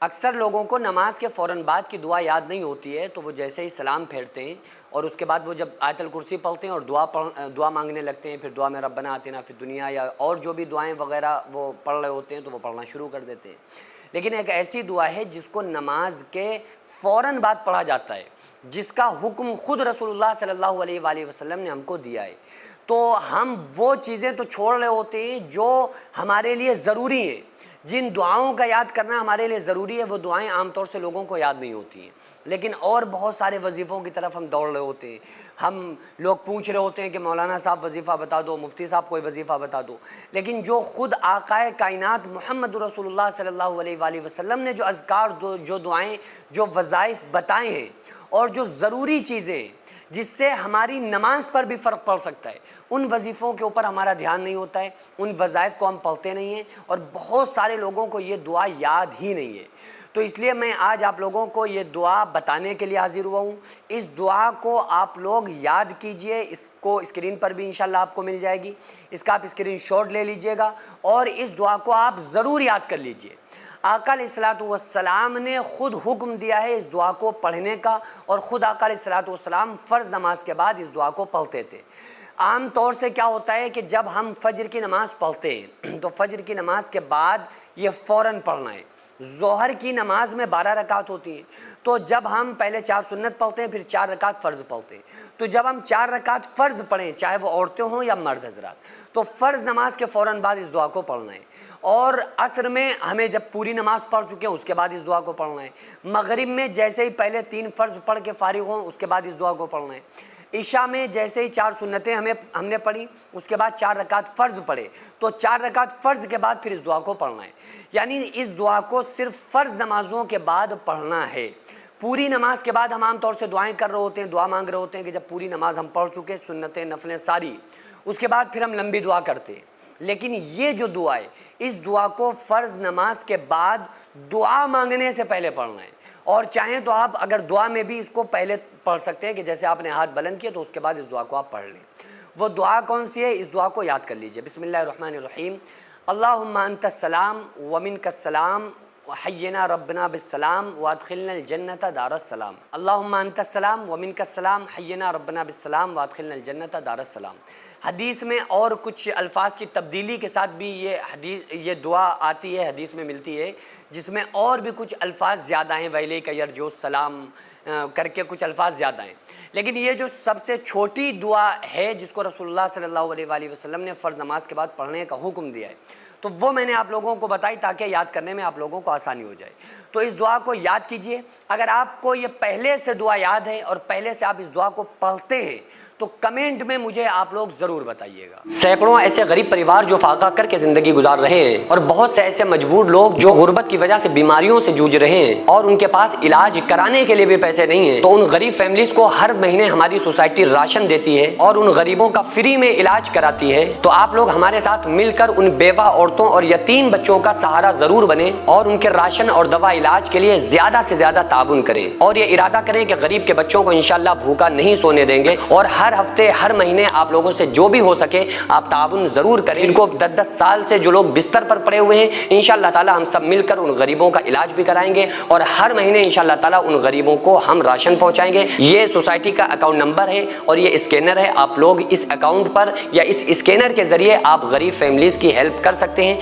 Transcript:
اکثر لوگوں کو نماز کے فوراً بعد کی دعا یاد نہیں ہوتی ہے، تو وہ جیسے ہی سلام پھیرتے ہیں اور اس کے بعد وہ جب آیت الکرسی پڑھتے ہیں اور دعا مانگنے لگتے ہیں، پھر دعا میں ربنا آتنا فی الدنیا یا اور جو بھی دعائیں وغیرہ وہ پڑھ رہے ہوتے ہیں تو وہ پڑھنا شروع کر دیتے ہیں۔ لیکن ایک ایسی دعا ہے جس کو نماز کے فوراً بعد پڑھا جاتا ہے، جس کا حکم خود رسول اللہ صلی اللہ علیہ وآلہ وسلم نے ہم کو دیا ہے۔ تو ہم وہ چیزیں تو چھوڑ رہے ہوتے ہیں جو ہمارے لیے ضروری ہیں، جن دعاؤں کا یاد کرنا ہمارے لیے ضروری ہے، وہ دعائیں عام طور سے لوگوں کو یاد نہیں ہوتی ہیں، لیکن اور بہت سارے وظیفوں کی طرف ہم دوڑ رہے ہوتے ہیں۔ ہم لوگ پوچھ رہے ہوتے ہیں کہ مولانا صاحب وظیفہ بتا دو، مفتی صاحب کوئی وظیفہ بتا دو، لیکن جو خود آقائے کائنات محمد رسول اللہ صلی اللہ علیہ وآلہ وسلم نے جو اذکار، جو دعائیں، جو وظائف بتائے ہیں اور جو ضروری چیزیں جس سے ہماری نماز پر بھی فرق پڑ سکتا ہے، ان وظیفوں کے اوپر ہمارا دھیان نہیں ہوتا ہے، ان وظائف کو ہم پڑھتے نہیں ہیں، اور بہت سارے لوگوں کو یہ دعا یاد ہی نہیں ہے۔ تو اس لیے میں آج آپ لوگوں کو یہ دعا بتانے کے لیے حاضر ہوا ہوں۔ اس دعا کو آپ لوگ یاد کیجئے، اس کو اسکرین پر بھی انشاءاللہ آپ کو مل جائے گی، اس کا آپ اسکرین شاٹ لے لیجئے گا اور اس دعا کو آپ ضرور یاد کر لیجئے۔ آقا علیہ الصلوۃ والسلام نے خود حکم دیا ہے اس دعا کو پڑھنے کا، اور خود آقا علیہ الصلوۃ والسلام فرض نماز کے بعد اس دعا کو پڑھتے تھے۔ عام طور سے کیا ہوتا ہے کہ جب ہم فجر کی نماز پڑھتے ہیں تو فجر کی نماز کے بعد یہ فوراً پڑھنا ہے۔ ظہر کی نماز میں 12 رکعت ہوتی ہیں، تو جب ہم پہلے 4 سنت پڑھتے ہیں، پھر 4 رکعت فرض پڑھتے ہیں، تو جب ہم 4 رکعت فرض پڑھیں، چاہے وہ عورتیں ہوں یا مرد حضرات، تو فرض نماز کے فوراً بعد اس دعا کو پڑھنا ہے۔ اور عصر میں ہمیں جب پوری نماز پڑھ چکے ہیں اس کے بعد اس دعا کو پڑھنا ہے۔ مغرب میں جیسے ہی پہلے 3 فرض پڑھ کے فارغ ہوں اس کے بعد اس دعا کو پڑھنا ہے۔ عشاء میں جیسے ہی 4 سنتیں ہم نے پڑھی، اس کے بعد 4 رکعت فرض پڑھے، تو 4 رکعت فرض کے بعد پھر اس دعا کو پڑھنا ہے۔ یعنی اس دعا کو صرف فرض نمازوں کے بعد پڑھنا ہے۔ پوری نماز کے بعد ہم عام طور سے دعائیں کر رہے ہوتے ہیں، دعا مانگ رہے ہوتے ہیں کہ جب پوری نماز ہم پڑھ چکے، سنتیں نفلیں ساری، اس کے بعد پھر ہم لمبی دعا کرتے ہیں۔ لیکن یہ جو دعا ہے، اس دعا کو فرض نماز کے بعد دعا مانگنے سے پہلے پڑھنا ہے، اور چاہیں تو آپ اگر دعا میں بھی اس کو پہلے پڑھ سکتے ہیں کہ جیسے آپ نے ہاتھ بلند کیا تو اس کے بعد اس دعا کو آپ پڑھ لیں۔ وہ دعا کون سی ہے؟ اس دعا کو یاد کر لیجئے۔ بسم اللہ الرحمن الرحیم، اللہم انت السلام ومنک السلام وحینا ربنا بالسلام وادخلنا الجنت دار السلام۔ اللہم انت السلام ومنک السلام حینا ربنا بالسلام وادخلنا الجنت دار السلام۔ حدیث میں اور کچھ الفاظ کی تبدیلی کے ساتھ بھی یہ دعا آتی ہے، حدیث میں ملتی ہے، جس میں اور بھی کچھ الفاظ زیادہ ہیں، ویلیک یرجو السلام کر کے کچھ الفاظ زیادہ ہیں، لیکن یہ جو سب سے چھوٹی دعا ہے جس کو رسول اللہ صلی اللہ علیہ وآلہ وسلم نے فرض نماز کے بعد پڑھنے کا حکم دیا ہے، تو وہ میں نے آپ لوگوں کو بتائی تاکہ یاد کرنے میں آپ لوگوں کو آسانی ہو جائے۔ تو اس دعا کو یاد کیجئے۔ اگر آپ کو یہ پہلے سے دعا یاد ہے اور پہلے سے آپ اس دعا کو پڑھتے ہیں تو کمنٹ میں مجھے آپ لوگ ضرور بتائیے گا۔ سینکڑوں ایسے غریب پریوار جو فاقہ کر کے زندگی گزار رہے ہیں، اور بہت سے ایسے مجبور لوگ جو غربت کی وجہ سے بیماریوں سے جوجھ رہے ہیں اور ان کے پاس علاج کرانے کے لیے بھی پیسے نہیں ہیں، تو ان غریب فیملیز کو ہر مہینے ہماری سوسائٹی راشن دیتی ہے اور ان غریبوں کا فری میں علاج کراتی ہے۔ تو آپ لوگ ہمارے ساتھ مل کر ان بیوہ عورتوں اور یتیم بچوں کا سہارا ضرور بنیں اور ان کے راشن اور دوا علاج کے لیے زیادہ سے زیادہ تعاون کریں، اور یہ ارادہ کریں کہ غریب کے بچوں کو انشاءاللہ بھوکا نہیں سونے دیں گے، اور ہر ہفتے ہر مہینے آپ لوگوں سے جو بھی ہو سکے آپ تعاون ضرور کریں۔ ان کو 10 سال سے جو لوگ بستر پر پڑے ہوئے ہیں، انشاءاللہ تعالی ہم سب مل کر ان غریبوں کا علاج بھی کرائیں گے، اور ہر مہینے انشاءاللہ تعالی ان غریبوں کو ہم راشن پہنچائیں گے۔ یہ سوسائٹی کا اکاؤنٹ نمبر ہے اور یہ اسکینر ہے، آپ لوگ اس اکاؤنٹ پر یا اس اسکینر کے ذریعے آپ غریب فیملیز کی ہیلپ کر سکتے ہیں۔